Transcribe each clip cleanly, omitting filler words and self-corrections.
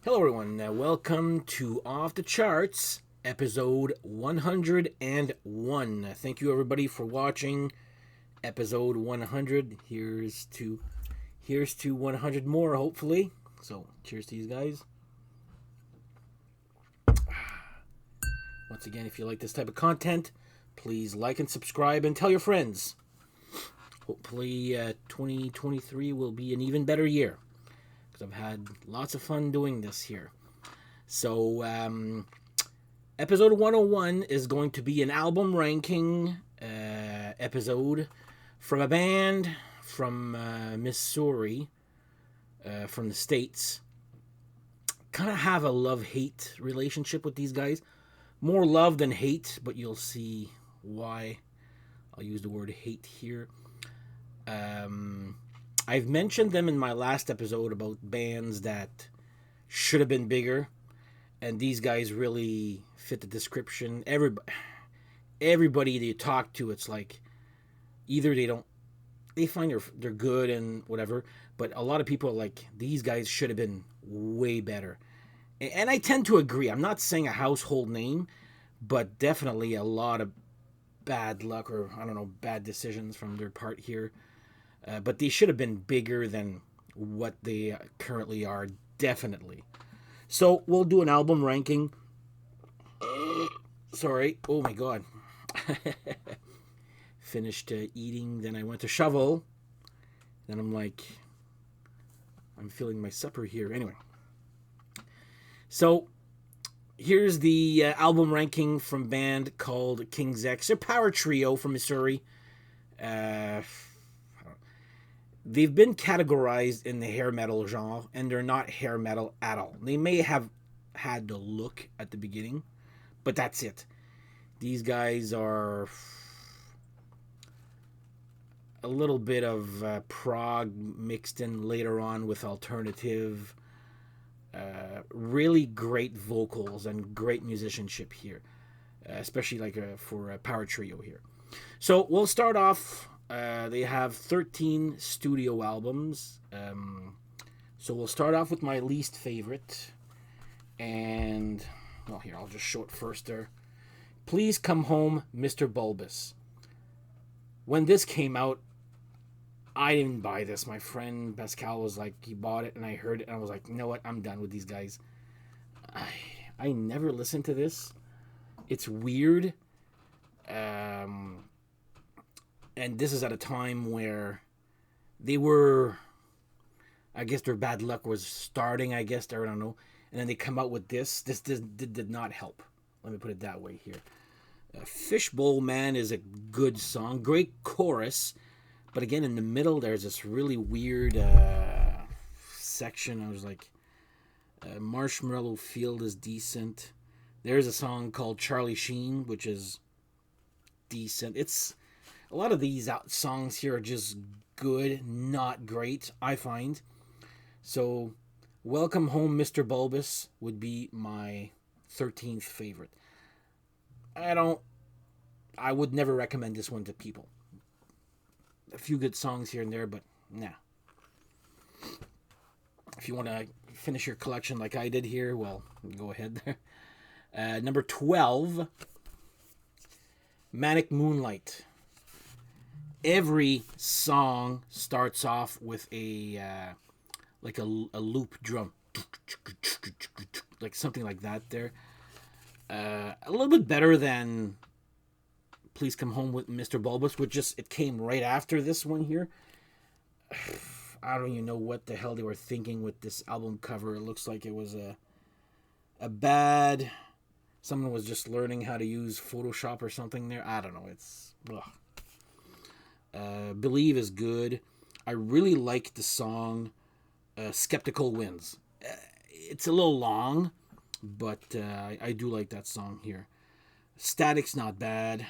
Hello, everyone. Welcome to Off the Charts, episode 101. Thank you, everybody, for watching episode 100. Here's to 100 more, hopefully. So, cheers to you guys. Once again, if you like this type of content, please like and subscribe and tell your friends. Hopefully, 2023 will be an even better year because I've had lots of fun doing this here. So, episode 101 is going to be an album ranking episode from a band from Missouri, from the States. Kind of have a love-hate relationship with these guys. More love than hate, but you'll see why. I'll use the word hate here. I've mentioned them in my last episode about bands that should have been bigger, and these guys really fit the description. Everybody they talk to, it's like either they find they're good and whatever, but a lot of people are like, these guys should have been way better. And I tend to agree. I'm not saying a household name, but definitely a lot of bad luck or, I don't know, bad decisions from their part here. But they should have been bigger than what they currently are, definitely. So we'll do an album ranking. Sorry. Oh my god. Finished eating, then I went to shovel. Then I'm like, I'm feeling my supper here. Anyway. So here's the album ranking from a band called King's X. They're a power trio from Missouri. They've been categorized in the hair metal genre, and they're not hair metal at all. They may have had the look at the beginning, but that's it. These guys are a little bit of prog mixed in later on with alternative. Really great vocals and great musicianship here, especially like for a power trio here. So we'll start off. They have 13 studio albums. So we'll start off with my least favorite. And, well, here, I'll just show it first there. Please Come Home, Mr. Bulbous. When this came out, I didn't buy this. My friend Pascal was like, he bought it, and I heard it, and I was like, you know what? I'm done with these guys. I never listened to this. It's weird. And this is at a time where they were, I guess their bad luck was starting, I guess, I don't know. And then they come out with this. This did not help. Let me put it that way here. Fishbowl Man is a good song. Great chorus. But again, in the middle, there's this really weird section. I was like, Marshmallow Field is decent. There's a song called Charlie Sheen, which is decent. It's a lot of these songs here are just good, not great, I find. So, Welcome Home, Mr. Bulbous would be my 13th favorite. I would never recommend this one to people. A few good songs here and there, but nah. If you want to finish your collection like I did here, well, go ahead there. Number 12, Manic Moonlight. Every song starts off with a loop drum, like something like that there. A little bit better than Please Come Home with Mr. Bulbous, which it came right after this one here. I don't even know what the hell they were thinking with this album cover. It looks like it was a bad, someone was just learning how to use Photoshop or something there. I don't know. It's Believe is good. I really like the song Skeptical Wins. It's a little long, but I do like that song here. Static's not bad.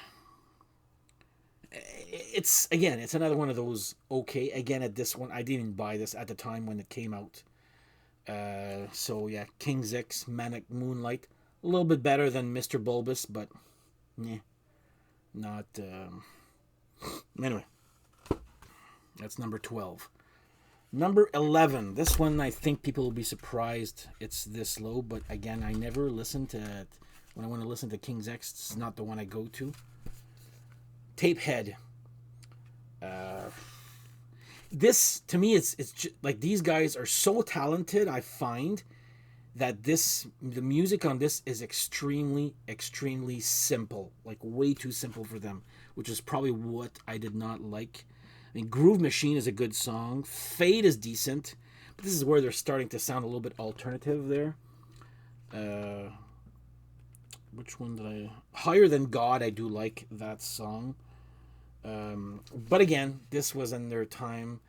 It's another one of those okay. Again, at this one, I didn't even buy this at the time when it came out. So yeah, King's X, Manic Moonlight, a little bit better than Mr. Bulbous, but not. Anyway, that's number 12. Number 11. This one, I think people will be surprised it's this low, but again, I never listen to it. When I want to listen to King's X, it's not the one I go to. Tapehead. Uh, this, to me, it's just, like, these guys are so talented, I find, that the music on this is extremely, extremely simple. Like, way too simple for them, which is probably what I did not like. I mean, Groove Machine is a good song. Fade is decent. But this is where they're starting to sound a little bit alternative there. Which one did I... Higher Than God, I do like that song. But again, this was in their time.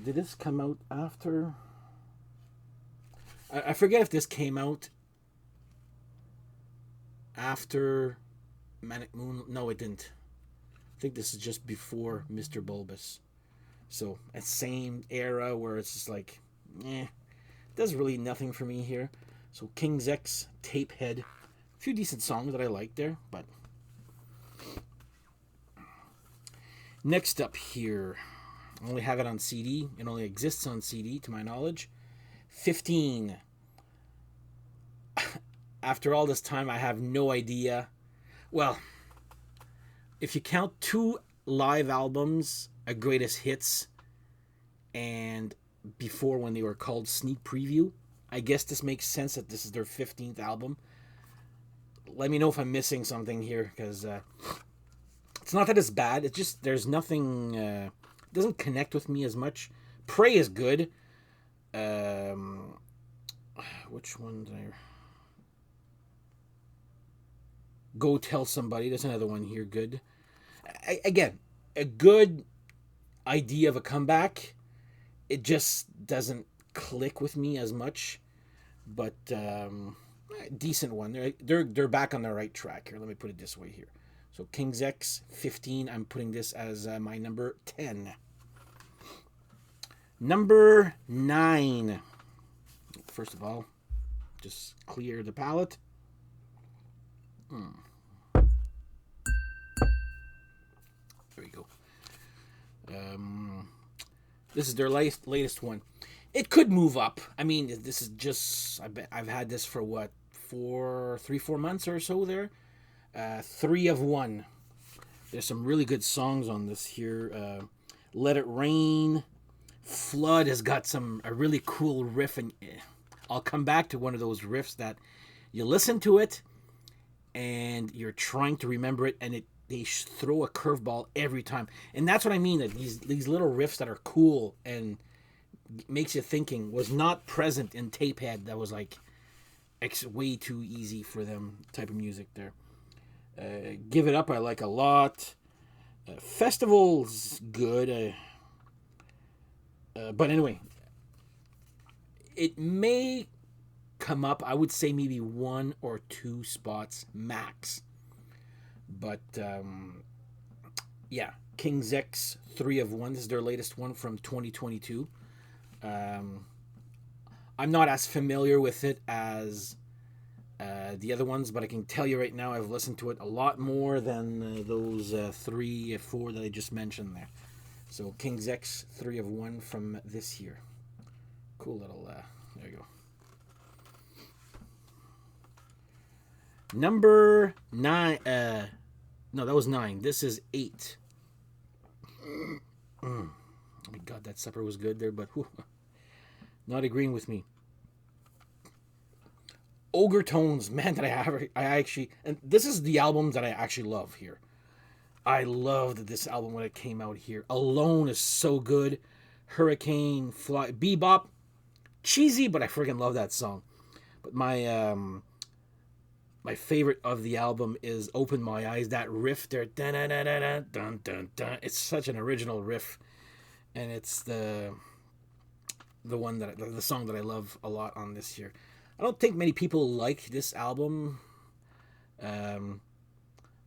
Did this come out after? I forget if this came out after Manic Moon. No, it didn't. I think this is just before Mr. Bulbous. So, a same era where it's just like, does really nothing for me here. So, King's X, Tapehead. A few decent songs that I like there, but... Next up here, I only have it on CD. It only exists on CD, to my knowledge. 15. After all this time, I have no idea. Well, if you count 2 live albums, a greatest hits, and before when they were called Sneak Preview, I guess this makes sense that this is their 15th album. Let me know if I'm missing something here, because it's not that it's bad. It's just there's nothing. It doesn't connect with me as much. Pray is good. Which one did I... Go Tell Somebody. There's another one here. Good. Again, a good idea of a comeback. It just doesn't click with me as much. But decent one. They're back on the right track here. Let me put it this way here. So King's X 15. I'm putting this as my number 10. Number 9. First of all, just clear the palette. There we go. This is their latest one. It could move up. I mean, this is just... I've had this for what? 3-4 months or so there. 3 of 1. There's some really good songs on this here. Let It Rain. Flood has got a really cool riff, and I'll come back to one of those riffs that you listen to it and you're trying to remember it, and they throw a curveball every time. And that's what I mean, that these little riffs that are cool and makes you thinking was not present in Tapehead. That was like way too easy for them type of music there. Give It Up I like a lot. Festival's good. But anyway, it may come up, I would say maybe 1 or 2 spots max. But yeah, King's X 3 of 1. This is their latest one from 2022. I'm not as familiar with it as the other ones, but I can tell you right now I've listened to it a lot more than those 3 or 4 that I just mentioned there. So King's X 3 of 1 from this year. Cool little, there you go. Number 9, no, that was 9. This is 8. Oh my God, that supper was good there, but not agreeing with me. Ogre Tones, man, that I actually, and this is the album that I actually love here. I loved this album when it came out here. Alone is so good. Hurricane, Fly, Bebop, cheesy, but I freaking love that song. But my favorite of the album is Open My Eyes. That riff there, dun dun dun dun dun dun dun. It's such an original riff, and it's the one the song that I love a lot on this here. I don't think many people like this album.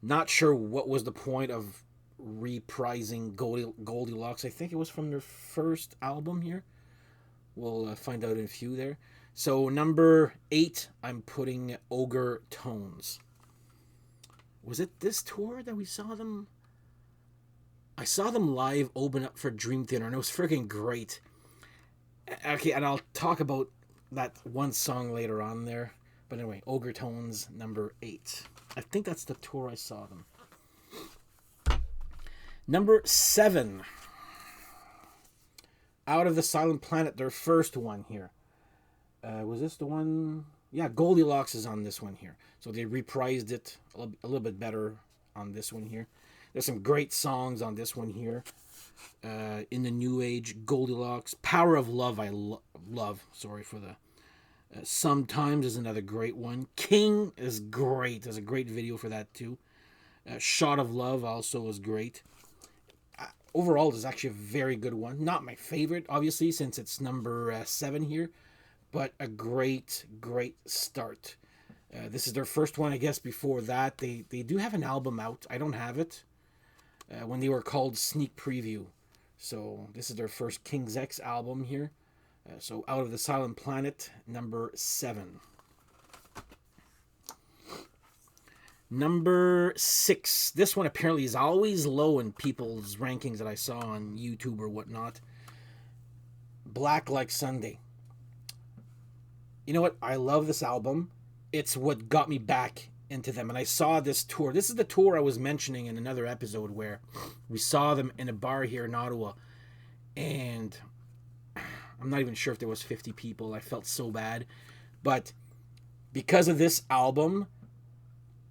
Not sure what was the point of reprising Goldilocks. I think it was from their first album here. We'll find out in a few there. So number 8, I'm putting Ogre Tones. Was it this tour that we saw them? I saw them live open up for Dream Theater, and it was freaking great. Okay, and I'll talk about that one song later on there. But anyway, Ogre Tones number 8. I think that's the tour I saw them. Number 7. Out of the Silent Planet, their first one here. Was this the one? Yeah, Goldilocks is on this one here. So they reprised it a little bit better on this one here. There's some great songs on this one here. In the New Age, Goldilocks. Power of Love, I love. Sorry for the... Sometimes is another great one. King is great. There's a great video for that too. Shot of Love also is great. Overall, this is actually a very good one. Not my favorite, obviously, since it's number 7 here. But a great, great start. This is their first one, I guess. Before that, they do have an album out. I don't have it. When they were called Sneak Preview. So this is their first King's X album here. So Out of the Silent Planet, number 7. Number 6. This one apparently is always low in people's rankings that I saw on YouTube or whatnot. Black Like Sunday. You know what? I love this album. It's what got me back into them. And I saw this tour. This is the tour I was mentioning in another episode where we saw them in a bar here in Ottawa. And I'm not even sure if there was 50 people. I felt so bad. But because of this album,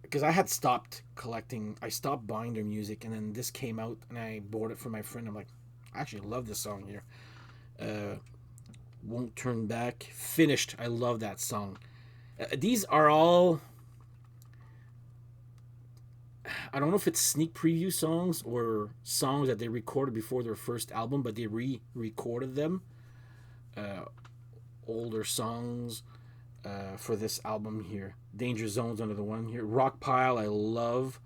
because I had stopped collecting, I stopped buying their music, and then this came out, and I bought it for my friend. I'm like, I actually love this song here. Won't Turn Back. Finished. I love that song. These are all... I don't know if it's sneak preview songs or songs that they recorded before their first album, but they re-recorded them. Older songs for this album here. Danger Zone's another one here. Rock Pile, I love.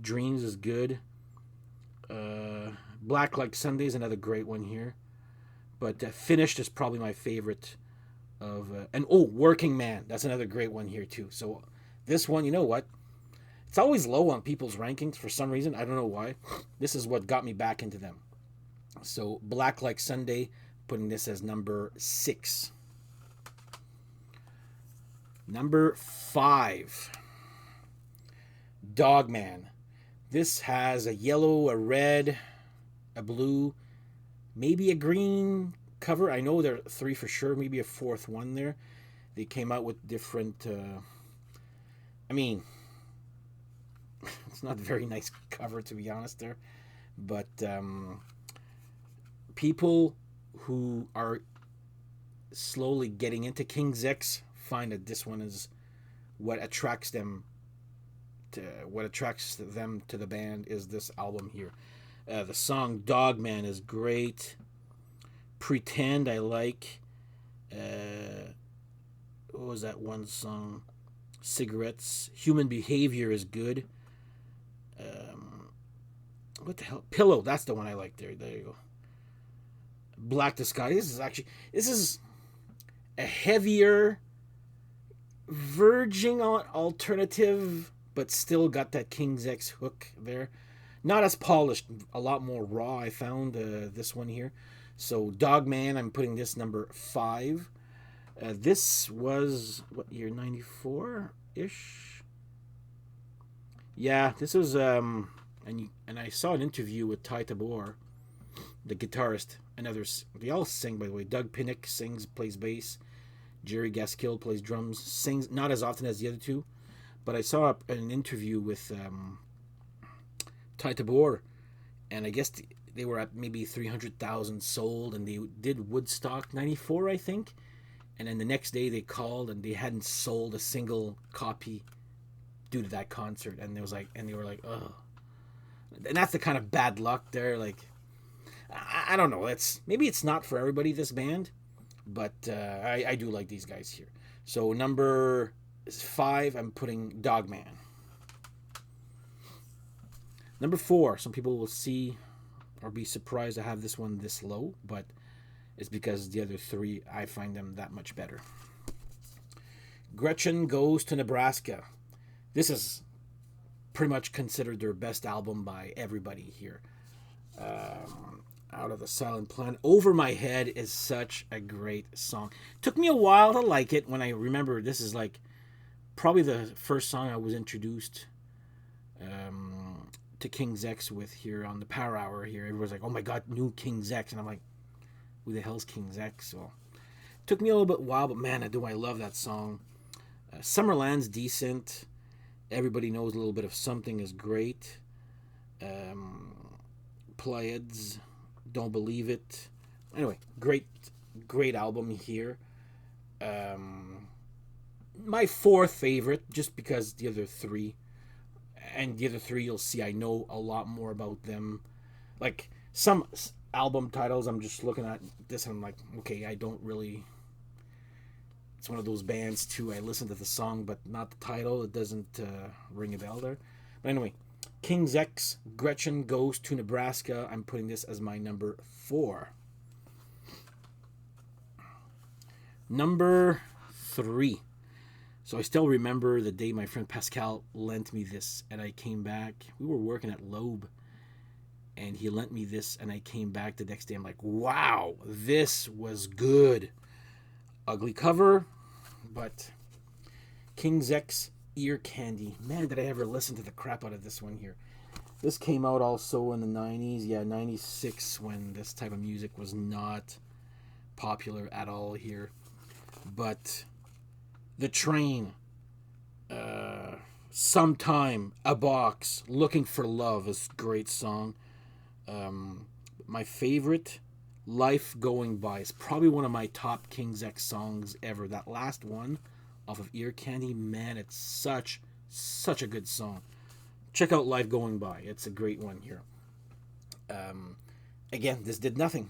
Dreams is good. Black Like Sunday's another great one here. But Finished is probably my favorite of... Working Man. That's another great one here too. So this one, you know what? It's always low on people's rankings for some reason. I don't know why. This is what got me back into them. So Black Like Sunday, putting this as number 6. Number 5. Dogman. This has a yellow, a red, a blue, maybe a green cover. I know there are 3 for sure, maybe a 4th one there. They came out with different... it's not a very nice cover, to be honest there. But people who are slowly getting into King's X find that this one is what attracts them to the band is this album here. The song Dogman is great. Pretend I like. What was that one song? Cigarettes. Human Behavior is good. What the hell? Pillow. That's the one I like there. There you go. Black the Sky. This is a heavier, verging on alternative, but still got that King's X hook there. Not as polished, a lot more raw. I found this one here. So Dogman, I'm putting this number 5. This was what year? 94 ish. Yeah, this was and I saw an interview with Ty Tabor, the guitarist, and others. They all sing, by the way. Doug Pinnick sings, plays bass. Jerry Gaskill plays drums. Sings not as often as the other two, but I saw an interview with Ty Tabor, and I guess they were at maybe 300,000 sold, and they did Woodstock 94, I think. And then the next day they called and they hadn't sold a single copy due to that concert, and they were like, oh. And that's the kind of bad luck there. Like, I don't know. Maybe it's not for everybody, this band, but I do like these guys here. So number 5, I'm putting Dogman. Number 4, some people will see or be surprised to have this one this low, but it's because the other 3, I find them that much better. Gretchen Goes to Nebraska. This is pretty much considered their best album by everybody here. Out of the Silent Planet. Over My Head is such a great song. Took me a while to like it when I remember this is like probably the first song I was introduced to King's X with here on the Power Hour here. Everyone's like, oh my god, new King's X. And I'm like, who the hell's King's X? So took me a little bit while, but man, I love that song. Summerland's decent. Everybody knows a little bit of something is great. Pleiades, Don't Believe It. Anyway, great album here. My fourth favorite, just because the other three, and the other three you'll see I know a lot more about them. Like some album titles, I'm just looking at this and I'm like, okay, I don't really. It's one of those bands too. I listen to the song, but not the title. It doesn't ring a bell there. But anyway, King's X, Gretchen Goes to Nebraska. I'm putting this as my number 4. Number 3. So I still remember the day my friend Pascal lent me this, and I came back. We were working at Loeb, and he lent me this, and I came back the next day. I'm like, wow, this was good. Ugly cover, but King's X, Ear Candy. Man, did I ever listen to the crap out of this one here. This came out also in the 90s. Yeah, 96, when this type of music was not popular at all here. But The Train, Sometime, A Box, Looking for Love is a great song. My favorite, Life Going By, is probably one of my top King's X songs ever. That last one off of Ear Candy, man, it's such a good song. Check out Life Going By. It's a great one here. Again, this did nothing.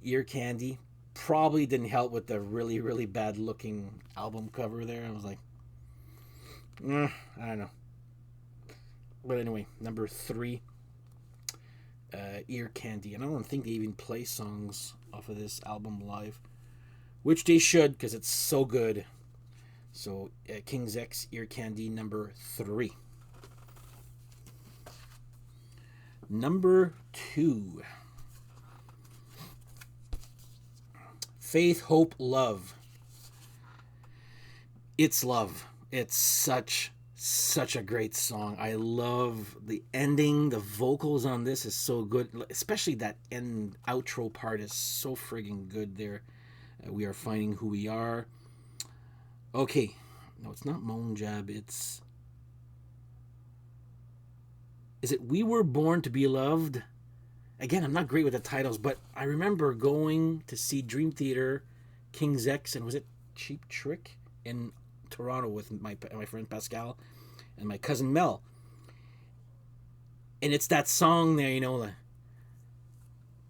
Ear Candy probably didn't help with the really, really bad looking album cover there. I was like, I don't know. But anyway, number 3, Ear Candy. And I don't think they even play songs off of this album live, which they should, because it's so good. So King's X, Ear Candy, number 3. Number 2, Faith, Hope, Love. It's love. It's such a great song. I love the ending. The vocals on this is so good, especially that end outro part is so friggin' good there. We are finding who we are. Okay, no, it's not Moan Jab. Is it We Were Born to Be Loved? Again, I'm not great with the titles, but I remember going to see Dream Theater, King's X, and was it Cheap Trick in Toronto with my friend Pascal and my cousin Mel. And it's that song there, you know,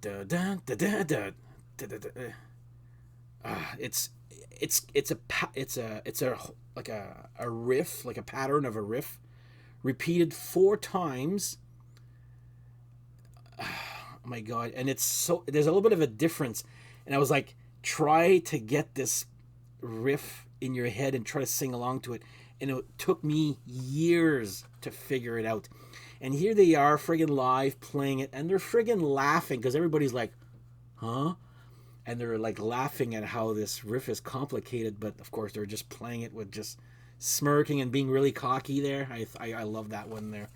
the da da da da da da da da. It's like a riff, like a pattern of a riff, repeated 4 times. Oh my god! And it's so there's a little bit of a difference, and I was like, try to get this riff in your head and try to sing along to it, and it took me years to figure it out. And here they are, friggin' live playing it, and they're friggin' laughing because everybody's like, huh? And they're like laughing at how this riff is complicated, but of course they're just playing it with just smirking and being really cocky there. I love that one there.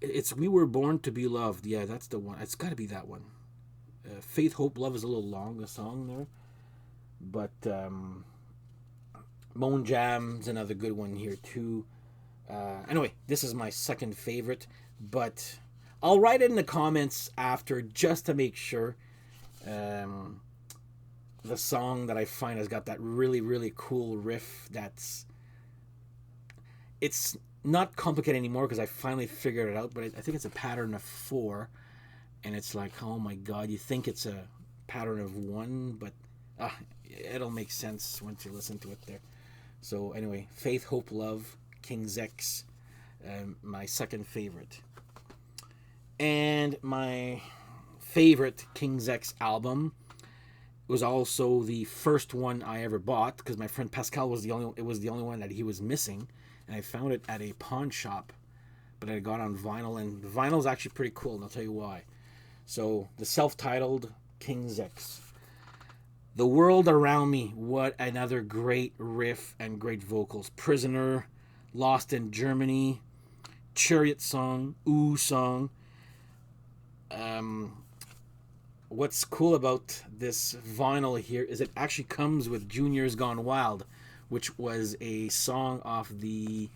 It's We Were Born to Be Loved. Yeah, that's the one. It's got to be that one. Faith, Hope, Love is a little long, the song there. But Moan Jam's another good one here too. Anyway, this is my second favorite, but I'll write it in the comments after just to make sure. The song that I find has got that really, really cool riff it's not complicated anymore because I finally figured it out, but I think it's a pattern of 4, and it's like, oh my god, you think it's a pattern of 1, but it'll make sense once you listen to it there. So anyway, Faith, Hope, Love, King's X, my second favorite. And my favorite King's X album was also the first one I ever bought because my friend Pascal was the only one that he was missing, and I found it at a pawn shop but I got on vinyl, and the vinyl is actually pretty cool, and I'll tell you why. So the self-titled King's X. The World Around Me, what another great riff and great vocals. Prisoner, Lost in Germany, Chariot Song, Ooh Song. Um, what's cool about this vinyl here is it actually comes with Junior's Gone Wild, which was a song off the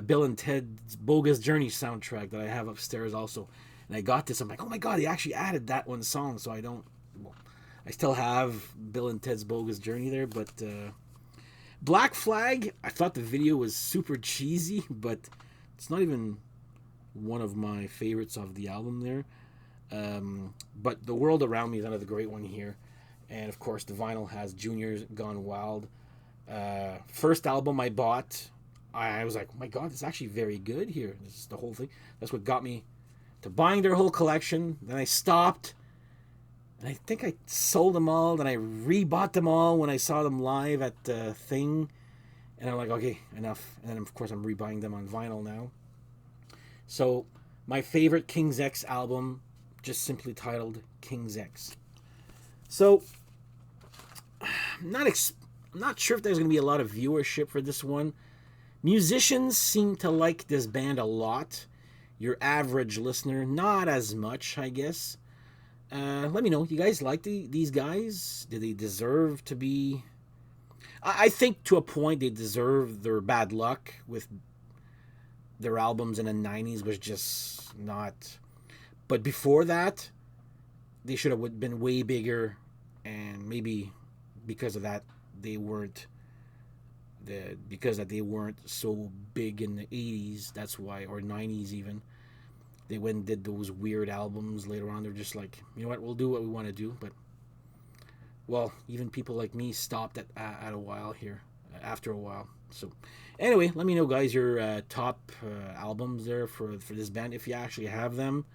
Bill and Ted's Bogus Journey soundtrack that I have upstairs also. And I got this, I'm like, oh my god, they actually added that one song, so I don't... Well, I still have Bill and Ted's Bogus Journey there, but Black Flag, I thought the video was super cheesy, but it's not even one of my favorites of the album there. But The World Around Me is another great one here. And of course, the vinyl has Junior's Gone Wild. First album I bought, I was like, oh my god, it's actually very good here. This is the whole thing. That's what got me to buying their whole collection. Then I stopped. And I think I sold them all. Then I rebought them all when I saw them live at the thing. And I'm like, okay, enough. And then, of course, I'm rebuying them on vinyl now. So, my favorite King's X album, just simply titled King's X. So, I'm not sure if there's going to be a lot of viewership for this one. Musicians seem to like this band a lot. Your average listener, not as much, I guess. Let me know. You guys like these guys? Do they deserve to be... I think to a point they deserve their bad luck with their albums in the 90s was just not... But before that, they should have been way bigger, and maybe because of that, they weren't... because that they weren't so big in the 80s, that's why, or 90s even. They went and did those weird albums later on. They're just like, you know what, we'll do what we want to do. But, well, even people like me stopped at a while here, after a while. So, anyway, let me know, guys, your top albums there for this band, if you actually have them.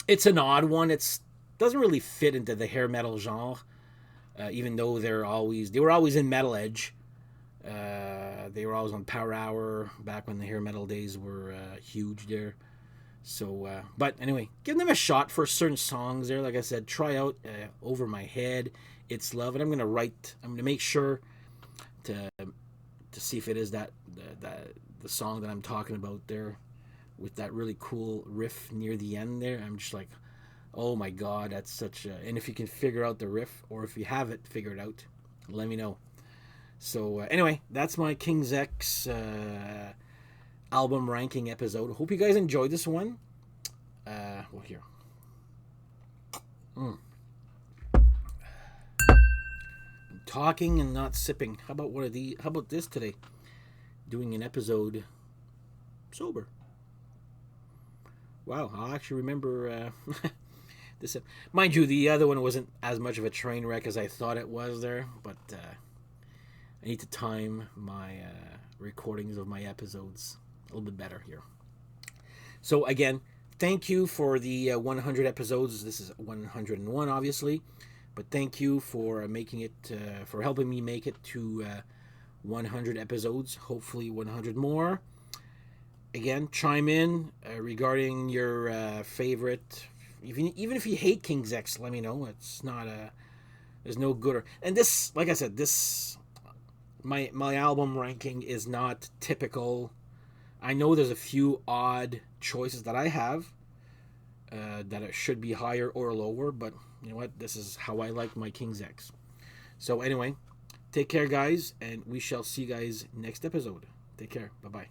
It's an odd one. It doesn't really fit into the hair metal genre, even though they were always in Metal Edge. They were always on Power Hour back when the hair metal days were huge there. So, but anyway, give them a shot for certain songs there. Like I said, try out Over My Head, It's Love, and I'm gonna make sure to see if it is the song that I'm talking about there, with that really cool riff near the end there. I'm just like, oh my god, that's such a... And if you can figure out the riff, or if you have it figured out, let me know. So anyway, that's my King's X album ranking episode. Hope you guys enjoyed this one. Well, here. I'm talking and not sipping. How about this today? Doing an episode sober. Wow, I'll actually remember this. Mind you, the other one wasn't as much of a train wreck as I thought it was there, but I need to time my recordings of my episodes a little bit better here. So again, thank you for the 100 episodes. This is 101, obviously, but thank you for making it, for helping me make it to 100 episodes. Hopefully 100 more. Again, chime in regarding your favorite. Even if you hate King's X, let me know. It's not there's no good. And this, like I said, this my album ranking is not typical. I know there's a few odd choices that I have that it should be higher or lower, but you know what? This is how I like my King's X. So anyway, take care, guys, and we shall see you guys next episode. Take care. Bye-bye.